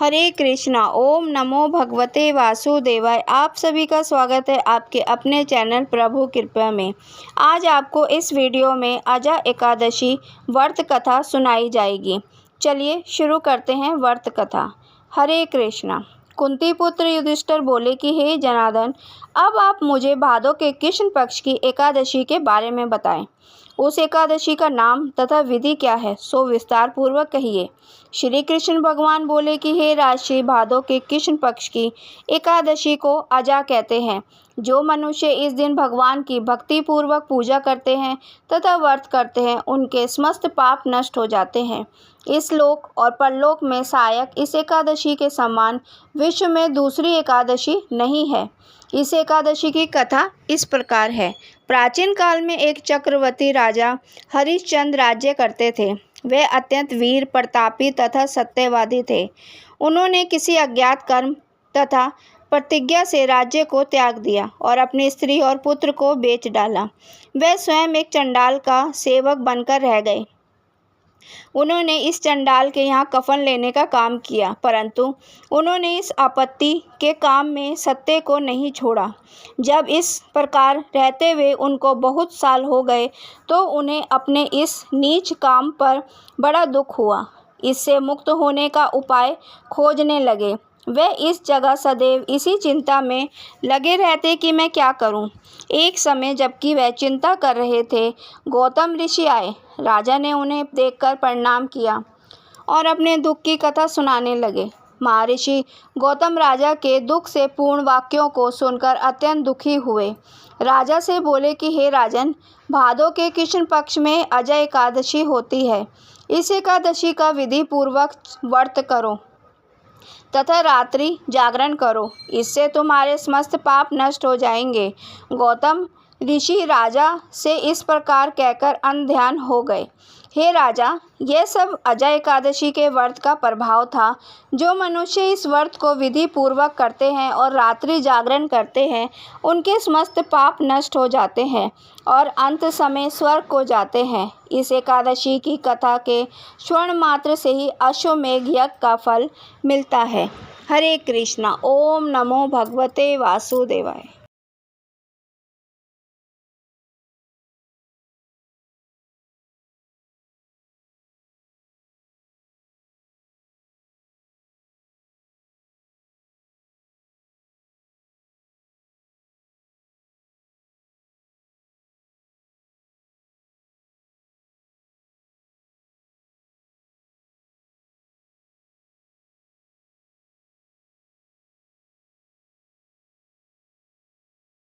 हरे कृष्णा। ओम नमो भगवते वासुदेवाय। आप सभी का स्वागत है आपके अपने चैनल प्रभु कृपा में। आज आपको इस वीडियो में अजा एकादशी व्रत कथा सुनाई जाएगी। चलिए शुरू करते हैं व्रत कथा। हरे कृष्णा। कुंती पुत्र युधिष्ठिर बोले कि हे जनार्दन, अब आप मुझे भादों के कृष्ण पक्ष की एकादशी के बारे में बताएं। उस एकादशी का नाम तथा विधि क्या है, सो विस्तार पूर्वक कहिए। श्री कृष्ण भगवान बोले कि हे राजर्षि, भादों के कृष्ण पक्ष की एकादशी को अजा कहते हैं। जो मनुष्य इस दिन भगवान की भक्ति पूर्वक पूजा करते हैं तथा व्रत करते हैं, उनके समस्त पाप नष्ट हो जाते हैं। इस लोक और परलोक में सहायक इस एकादशी के समान विश्व में दूसरी एकादशी नहीं है। इस एकादशी की कथा इस प्रकार है। प्राचीन काल में एक चक्रवर्ती राजा हरिश्चंद्र राज्य करते थे। वे अत्यंत वीर, प्रतापी तथा सत्यवादी थे। उन्होंने किसी अज्ञात कर्म तथा प्रतिज्ञा से राज्य को त्याग दिया और अपनी स्त्री और पुत्र को बेच डाला। वे स्वयं एक चंडाल का सेवक बनकर रह गए। उन्होंने इस चंडाल के यहाँ कफन लेने का काम किया, परंतु उन्होंने इस आपत्ति के काम में सत्य को नहीं छोड़ा। जब इस प्रकार रहते हुए उनको बहुत साल हो गए तो उन्हें अपने इस नीच काम पर बड़ा दुख हुआ। इससे मुक्त होने का उपाय खोजने लगे। वे इस जगह सदैव इसी चिंता में लगे रहते कि मैं क्या करूं। एक समय जबकि वह चिंता कर रहे थे, गौतम ऋषि आए। राजा ने उन्हें देखकर प्रणाम किया और अपने दुख की कथा सुनाने लगे। महर्षि गौतम राजा के दुख से पूर्ण वाक्यों को सुनकर अत्यंत दुखी हुए। राजा से बोले कि हे राजन, भादों के कृष्ण पक्ष में अजा एकादशी होती है। इस एकादशी का विधि पूर्वक व्रत करो तथा रात्रि जागरण करो, इससे तुम्हारे समस्त पाप नष्ट हो जाएंगे। गौतम ऋषि राजा से इस प्रकार कहकर अंधध्यान हो गए। हे राजा, यह सब अजा एकादशी के व्रत का प्रभाव था। जो मनुष्य इस व्रत को विधि पूर्वक करते हैं और रात्रि जागरण करते हैं, उनके समस्त पाप नष्ट हो जाते हैं और अंत समय स्वर्ग को जाते हैं। इस एकादशी की कथा के श्रवण मात्र से ही अश्वमेघ यज्ञ का फल मिलता है। हरे कृष्णा। ओम नमो भगवते वासुदेवाय।